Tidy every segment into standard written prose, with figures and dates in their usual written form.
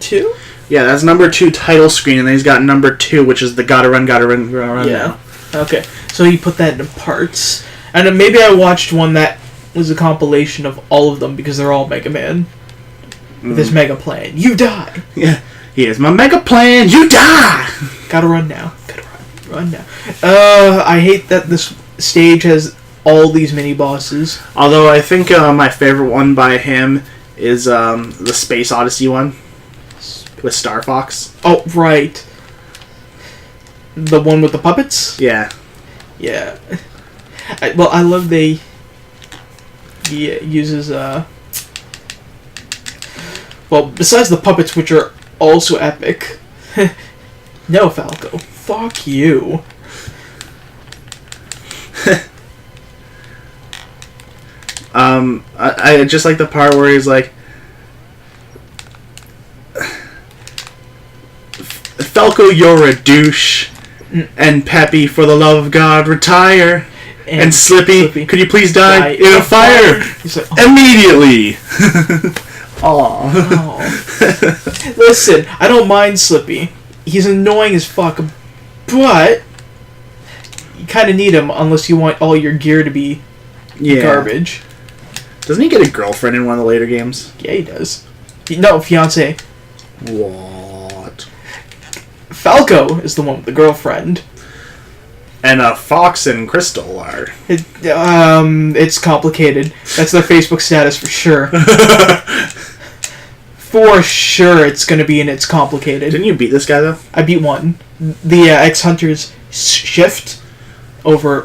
2? Yeah, that's number 2 title screen, and then he's got number 2, which is the gotta run Yeah. Okay. So he put that in parts. And then maybe I watched one that was a compilation of all of them because they're all Mega Man. With his Mega Plan. You die! Yeah. Here's my Mega Plan, you die! Gotta run now. Gotta run now. I hate that this stage has all these mini bosses. Although I think my favorite one by him is the Space Odyssey one. With Star Fox. Oh, right. The one with the puppets? Yeah. Yeah. I love he uses, well, besides the puppets, which are also epic. No, Falco. Fuck you. I just like the part where he's like, Falco, you're a douche. And Peppy, for the love of God, retire. And Slippy, could you please die in a fire? He's like, immediately. Aww. Listen, I don't mind Slippy. He's annoying as fuck, but you kind of need him unless you want all your gear to be garbage. Doesn't he get a girlfriend in one of the later games? Yeah, he does. No, fiance. What? Falco is the one with the girlfriend. And Fox and Crystal are. It's complicated. That's their Facebook status for sure. For sure, it's going to be in It's Complicated. Didn't you beat this guy, though? I beat one. The X-Hunters shift over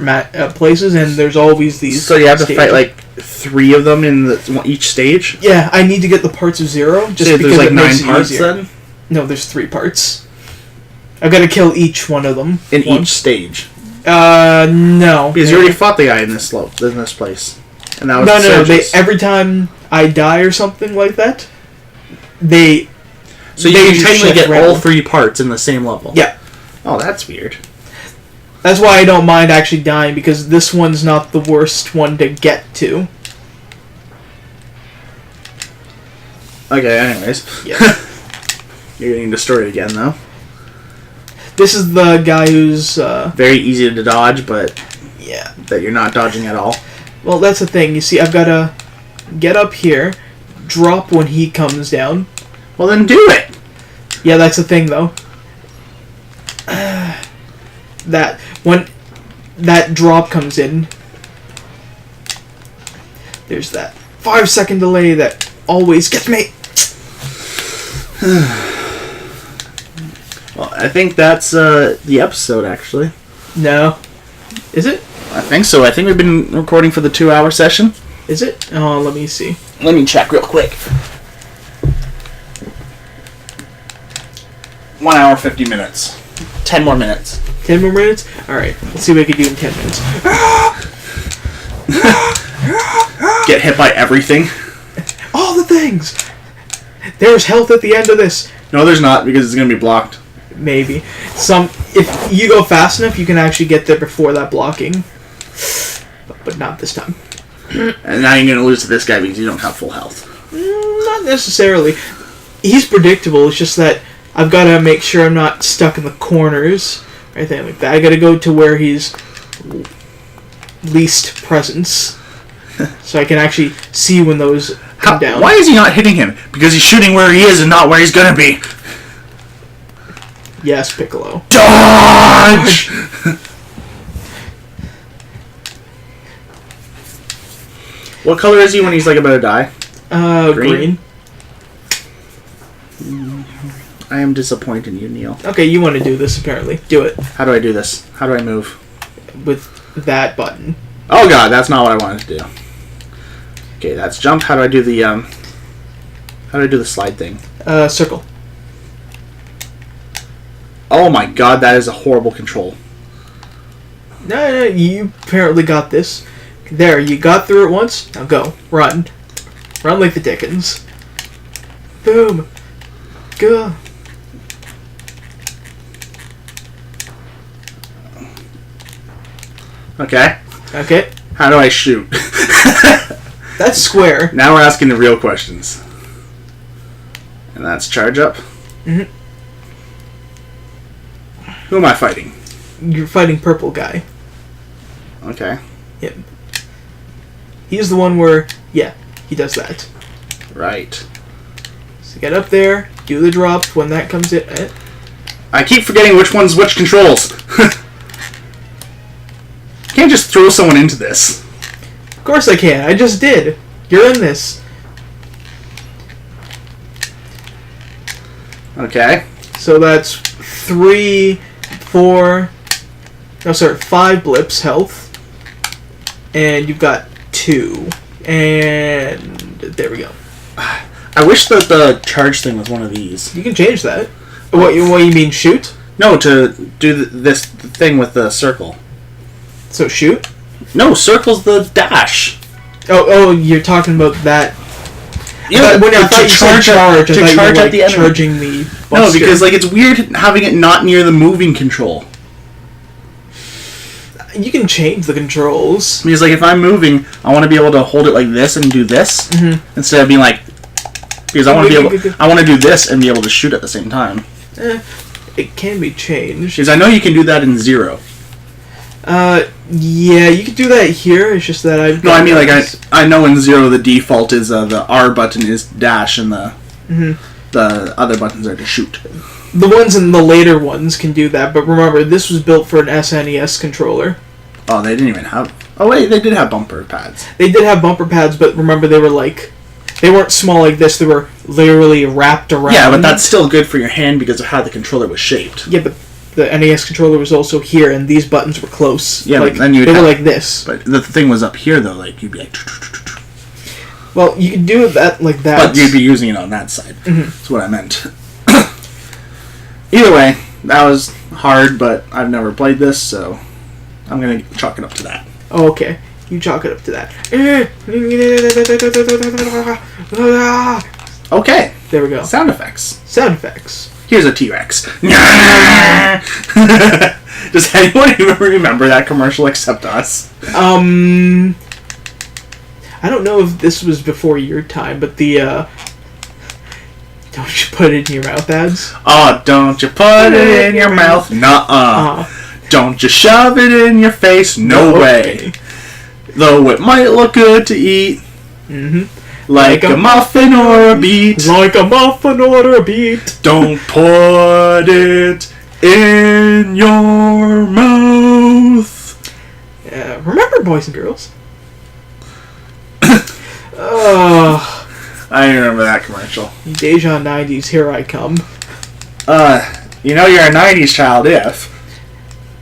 places, and there's always these. So you have to stages. fight, like, 3 of them in each stage? Yeah, I need to get the parts of 0, just because there's, like, it 9 makes it parts, easier. then? No, there's 3 parts. I've got to kill each one of them. In each stage? No. Because you already fought the guy in this place. And that was No. Every time I die or something like that, So you can technically get all 3 parts in the same level? Yeah. Oh, that's weird. That's why I don't mind actually dying, because this one's not the worst one to get to. Okay, anyways. Yeah. You're getting destroyed again, though. This is the guy who's... very easy to dodge, but... Yeah. That you're not dodging at all. Well, that's the thing. You see, I've got to get up here, drop when he comes down. Well, then do it! Yeah, that's the thing, though. When that drop comes in, there's that 5-second delay that always gets me. Well, I think that's the episode, actually. No. Is it? I think so. I think we've been recording for the 2-hour session. Is it? Oh, let me see. Let me check real quick. 1 hour, 50 minutes. 10 more minutes. 10 more minutes? Alright, let's see what I can do in 10 minutes. Get hit by everything. All the things! There's health at the end of this. No, there's not, because it's going to be blocked. Maybe. If you go fast enough, you can actually get there before that blocking. But not this time. And now you're going to lose to this guy because you don't have full health. Not necessarily. He's predictable, it's just that I've got to make sure I'm not stuck in the corners or anything like that. I got to go to where he's least presence. So I can actually see when those come down. Why is he not hitting him? Because he's shooting where he is and not where he's going to be. Yes, Piccolo. Dodge! What color is he when he's like about to die? Green. I am disappointed in you, Neil. Okay, you want to do this apparently. Do it. How do I do this? How do I move? With that button. Oh god, that's not what I wanted to do. Okay, that's jump. How do I do the slide thing? Circle. Oh my god, that is a horrible control. No, you apparently got this. There, you got through it once. Now go. Run. Run like the Dickens. Boom. Go. Okay. Okay. How do I shoot? That's square. Now we're asking the real questions. And that's charge up. Mm-hmm. Who am I fighting? You're fighting purple guy. Okay. Yep. He's the one where, yeah, he does that. Right. So get up there, do the drop when that comes in. I keep forgetting which one's which controls. Can't just throw someone into this. Of course I can. I just did. You're in this. Okay. So that's 5 blips health. And you've got 2. And there we go. I wish that the charge thing was one of these. You can change that. What you mean, shoot? No, to do this thing with the circle. So shoot? No, circle's the dash. Oh, you're talking about that. Yeah, I thought you said charge. I thought you were, like, the enemy. Charging the buster. No, because like it's weird having it not near the moving control. You can change the controls. Because like if I'm moving, I want to be able to hold it like this and do this instead of being like. Because I want to be able. I want to do this and be able to shoot at the same time. It can be changed. Because I know you can do that in 0. Yeah, you could do that here. It's just that I've. No, I mean like I know in 0 the default is the R button is dash and the other buttons are to shoot. The ones in the later ones can do that, but remember this was built for an SNES controller. Oh, they didn't even have. Oh wait, they did have bumper pads. They did have bumper pads, but remember they were like. They weren't small like this, they were literally wrapped around. Yeah, but that's still good for your hand because of how the controller was shaped. Yeah, but the NES controller was also here, and these buttons were close. Yeah, like, but then they were like this. But the thing was up here, though, like, you'd be like... Well, you could do that like that. But you'd be using it on that side. That's what I meant. Either way, that was hard, but I've never played this, so I'm going to chalk it up to that. Oh, okay. You chalk it up to that. Okay. There we go. Sound effects. Sound effects. Here's a T-Rex. Does anyone even remember that commercial except us? I don't know if this was before your time, but the, don't you put it in your mouth ads? Oh, don't you put it in your mouth? Nuh-uh. Don't you shove it in your face? No way. Though it might look good to eat. Like a muffin or a beet. Like a muffin or a beet. Don't put it in your mouth. Remember, boys and girls? I remember that commercial. Deja 90s, here I come. You know you're a 90s child if.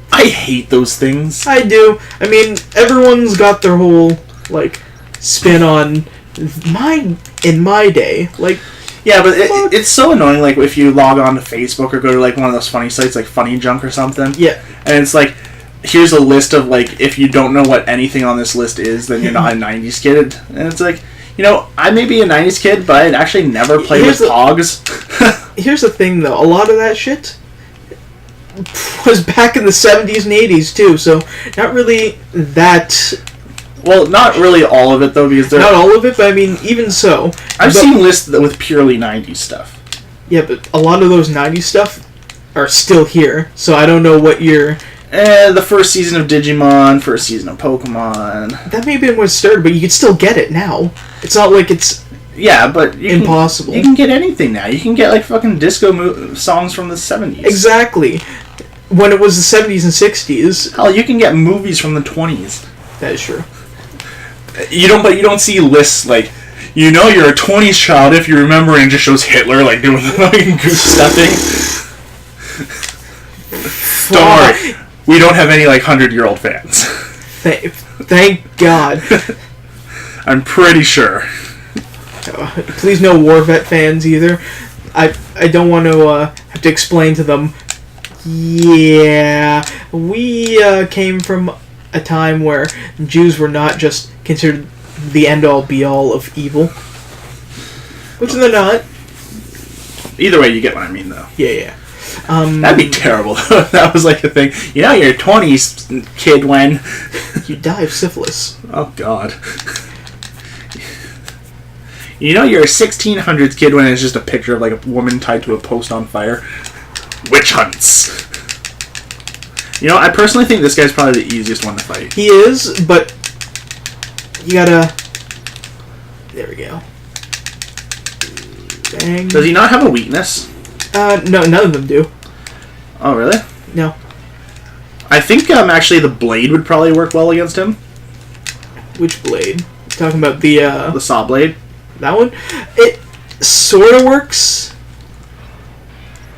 I hate those things. I do. I mean, everyone's got their whole, like, spin on in my day. Like, yeah, but it's so annoying, like, if you log on to Facebook or go to, like, one of those funny sites, like Funny Junk or something. Yeah. And it's like, here's a list of, like, if you don't know what anything on this list is, then you're not a 90s kid. And it's like, you know, I may be a 90s kid, but I'd actually never played with Pogs. Here's the thing, though. A lot of that shit was back in the 70s and 80s, too, so not really that... Well, not really all of it, though, because not all of it, but I mean, even so... I've seen lists with purely 90s stuff. Yeah, but a lot of those 90s stuff are still here, so I don't know what you're... The first season of Digimon, first season of Pokemon... That may have been when it started, but you can still get it now. It's not like it's... Yeah, but... impossible. You can get anything now. You can get, like, fucking disco songs from the 70s. Exactly. When it was the 70s and 60s. Hell, you can get movies from the 20s. That is true. But you don't see lists like, you know you're a 20s child if you remember, and it just shows Hitler, like, doing the fucking goose stepping. Don't worry. We don't have any, like, 100-year-old fans. Thank God. I'm pretty sure. Please no war vet fans either. I don't want to have to explain to them. Yeah, we came from a time where Jews were not just considered the end-all be-all of evil. Which they're not. Either way, you get what I mean, though. Yeah. That'd be terrible, though. That was like a thing. You know you're 20s, kid, when... You die of syphilis. Oh, God. You know you're a 1600s kid when it's just a picture of like a woman tied to a post on fire. Witch hunts. You know, I personally think this guy's probably the easiest one to fight. He is, but you gotta... There we go. Bang. Does he not have a weakness? No, none of them do. Oh, really? No. I think actually the blade would probably work well against him. Which blade? Talking about the saw blade. That one? It sort of works.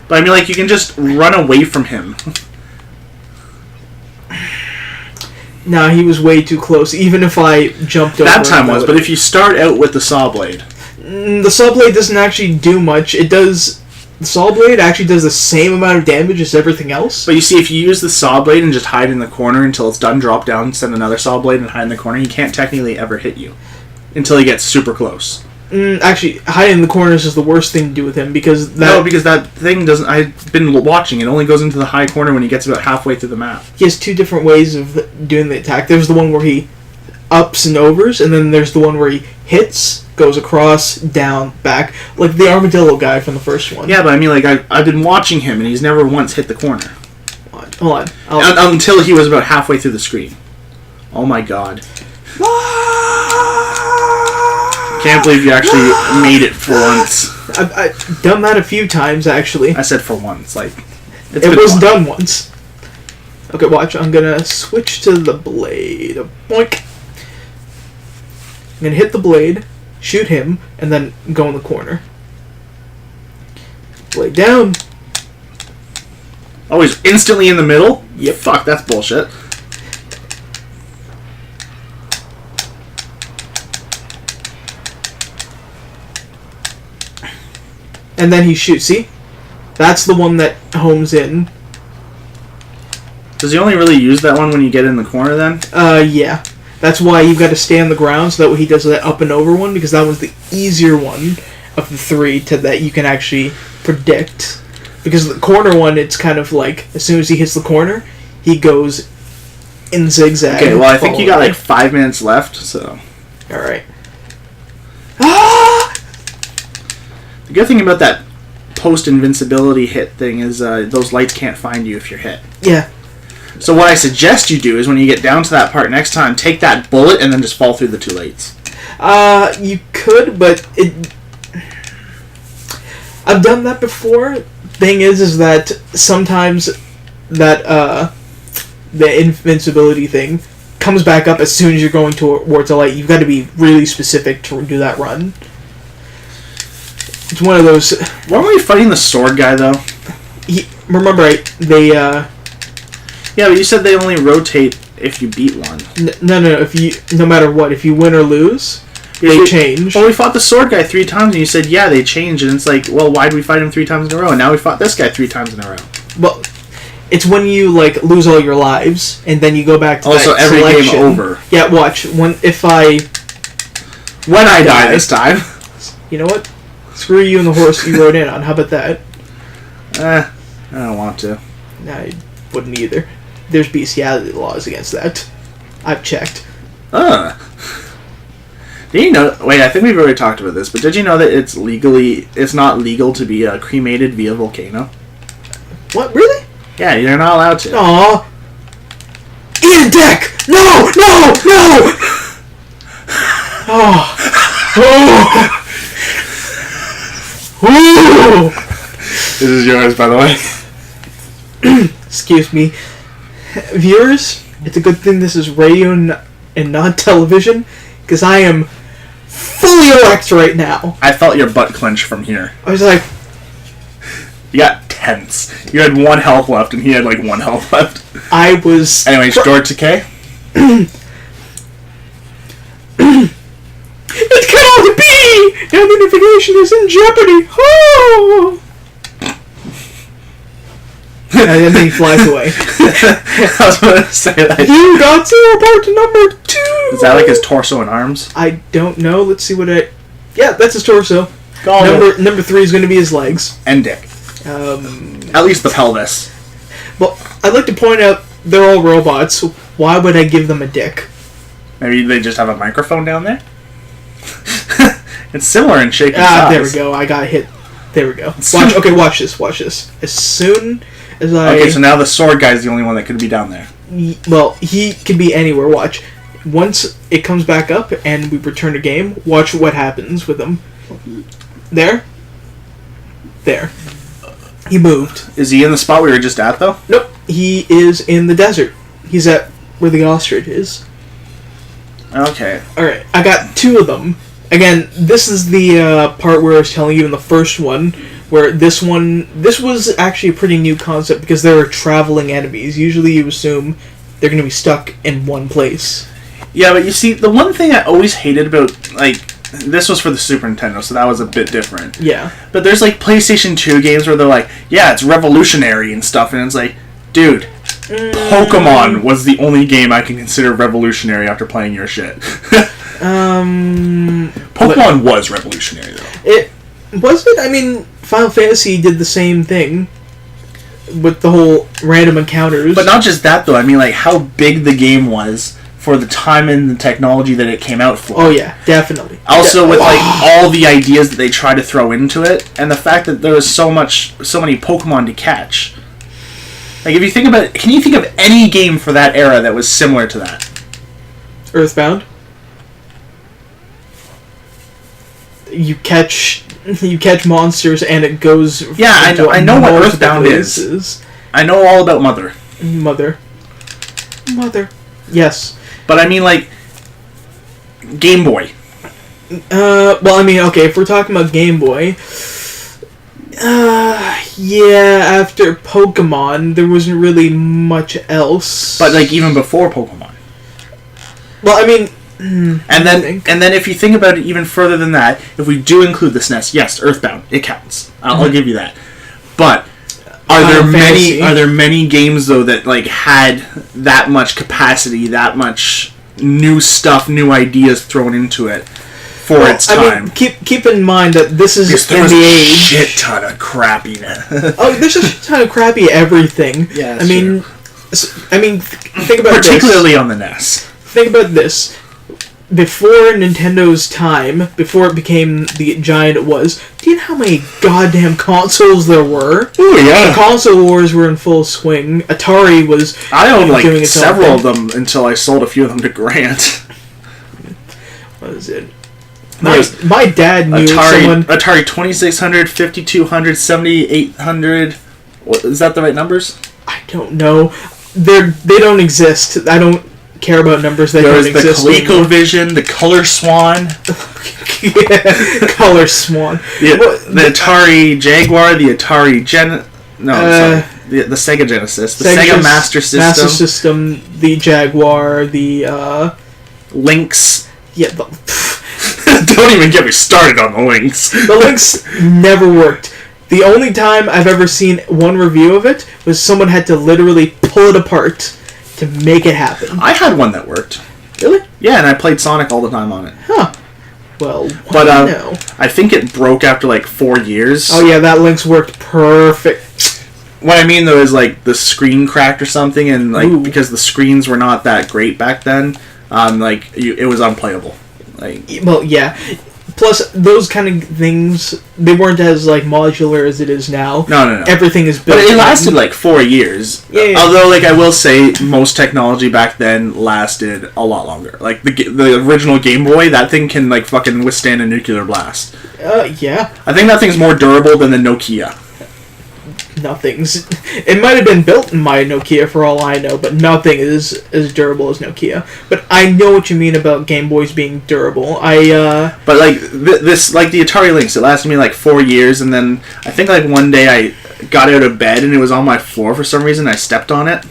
But I mean, like, you can just run away from him. No, he was way too close. Even if I jumped over... That time was, but if you start out with the saw blade... The saw blade doesn't actually do much. It does... The saw blade actually does the same amount of damage as everything else. But you see, if you use the saw blade and just hide in the corner until it's done, drop down, send another saw blade and hide in the corner, he can't technically ever hit you. Until he gets super close. Actually, hiding in the corners is the worst thing to do with him, because that... No, because that thing doesn't... I've been watching. It only goes into the high corner when he gets about halfway through the map. He has two different ways of doing the attack. There's the one where he ups and overs, and then there's the one where he hits, goes across, down, back. Like the armadillo guy from the first one. Yeah, but I mean, like, I've been watching him, and he's never once hit the corner. Hold on. Until he was about halfway through the screen. Oh my god. Can't believe you actually made it for once. I've done that a few times, actually. I said for once, like... It was done once. Okay, watch. I'm gonna switch to the blade. Boink. I'm gonna hit the blade, shoot him, and then go in the corner. Blade down. Oh, he's instantly in the middle? Yep. Fuck, that's bullshit. And then he shoots. See? That's the one that homes in. Does he only really use that one when you get in the corner, then? Yeah. That's why you've got to stay on the ground, so that way he does that up and over one, because that one's the easier one of the three that you can actually predict. Because the corner one, it's kind of like, as soon as he hits the corner, he goes in zigzag. Okay, well, I think you got like 5 minutes left, so... Alright. Ah! The good thing about that post-invincibility hit thing is those lights can't find you if you're hit. Yeah. So what I suggest you do is when you get down to that part next time, take that bullet and then just fall through the two lights. You could, but it... I've done that before. Thing is that sometimes that, the invincibility thing comes back up as soon as you're going towards a light. You've got to be really specific to do that run. It's one of those... Weren't we fighting the sword guy, though? Remember, they, Yeah, but you said they only rotate if you beat one. No, no matter what, if you win or lose, they change. Well, we fought the sword guy 3 times, and you said, yeah, they change, and it's like, well, why'd we fight him 3 times in a row? And now we fought this guy 3 times in a row. Well, it's when you, like, lose all your lives, and then you go back to also, that every selection. game over. Yeah, watch. When I die this time. You know what? Screw you and the horse you rode in on. How about that? I don't want to. I wouldn't either. There's bestiality laws against that. I've checked. Did you know... Wait, I think we've already talked about this, but did you know that it's not legal to be cremated via volcano? What? Really? Yeah, you're not allowed to. Aww. Eat a dick! No! No! No! Oh. Oh. Ooh. This is yours, by the way. Excuse me. Viewers, it's a good thing this is radio and not television, because I am fully erect right now. I felt your butt clench from here. I was like... You got tense. You had 1 health left, and he had, like, 1 health left. I was... Anyway, George Takei? It cannot be! Now the navigation is in jeopardy! Oh! And then he flies away. I was going to say that. You got teleport to number 2! Is that like his torso and arms? I don't know. Let's see what I... Yeah, that's his torso. Number 3 is going to be his legs. And dick. At least the pelvis. Well, I'd like to point out they're all robots, so why would I give them a dick? Maybe they just have a microphone down there? It's similar in shape and size. There we go. I got hit. There we go. Watch this. As soon as I... Okay, so now the sword guy's the only one that could be down there. Well, he can be anywhere. Watch. Once it comes back up and we return to game, watch what happens with him. There. He moved. Is he in the spot we were just at, though? Nope. He is in the desert. He's at where the ostrich is. Okay. Alright, I got 2 of them. Again, this is the part where I was telling you in the first one, where this was actually a pretty new concept because there are traveling enemies. Usually you assume they're going to be stuck in one place. Yeah, but you see, the one thing I always hated about, like, this was for the Super Nintendo, so that was a bit different. Yeah. But there's, like, PlayStation 2 games where they're like, yeah, it's revolutionary and stuff, and it's like, dude, Pokemon was the only game I can consider revolutionary after playing your shit. Pokemon was revolutionary, though. It was it? I mean, Final Fantasy did the same thing with the whole random encounters. But not just that, though. I mean, like, how big the game was for the time and the technology that it came out for. Oh, yeah, definitely. Also, with, like, all the ideas that they try to throw into it, and the fact that there was so many Pokemon to catch. Like, if you think about it, can you think of any game for that era that was similar to that? Earthbound. You catch monsters and it goes... Yeah, I know what Earthbound is. I know all about Mother. Mother. Yes. But I mean, like, Game Boy. Well, I mean, okay, if we're talking about Game Boy... yeah, after Pokemon, there wasn't really much else. But, like, even before Pokemon. Well, I mean... And then if you think about it even further than that, if we do include the SNES, yes, Earthbound, it counts. I'll give you that. But are there many games though that like had that much capacity, that much new stuff, new ideas thrown into it for its time? I mean, keep in mind that this is in the age. Shit ton of crappiness. Oh, there's a shit ton of crappy everything. Yeah, I mean, think about particularly on the NES. Think about this. Before Nintendo's time, before it became the giant it was, do you know how many goddamn consoles there were? Oh yeah. The console wars were in full swing. Atari was... I owned like several of them until I sold a few of them to Grant. What is it? My dad knew someone... Atari 2600, 5200, 7800... Is that the right numbers? I don't know. They don't exist. I don't care about numbers that don't exist. There was the ColecoVision, the Color Swan. Yeah, Color Swan. The Atari Jaguar, the Atari the Sega Genesis, the Sega Master System. The Jaguar, the Lynx. Yeah, don't even get me started on the Lynx. The Lynx never worked. The only time I've ever seen one review of it was someone had to literally pull it apart to make it happen. I had one that worked. Really? Yeah, and I played Sonic all the time on it. Huh. Well, but I think it broke after like 4 years. Oh yeah, that Lynx worked perfect. What I mean though is like the screen cracked or something, and like because the screens were not that great back then, it was unplayable. Like, well, yeah. Plus, those kind of things, they weren't as, like, modular as it is now. No. Everything is built. But it lasted, like, 4 years. Yeah. Although, like, I will say, most technology back then lasted a lot longer. Like, the original Game Boy, that thing can, like, fucking withstand a nuclear blast. Yeah. I think that thing's more durable than the Nokia. Nothing's... It might have been built in my Nokia for all I know, but nothing is as durable as Nokia. But I know what you mean about Game Boys being durable. But, like, this, like, the Atari Lynx, it lasted me, like, 4 years, and then I think, like, one day I got out of bed and it was on my floor for some reason. I stepped on it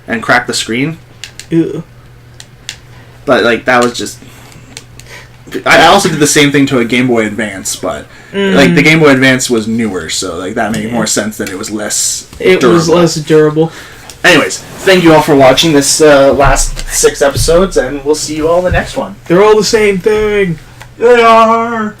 and cracked the screen. Ooh. But, like, that was just... I also did the same thing to a Game Boy Advance, but like the Game Boy Advance was newer, so like that made more sense that it was less durable. It was less durable. Anyways, thank you all for watching this last 6 episodes, and we'll see you all in the next one. They're all the same thing. They are.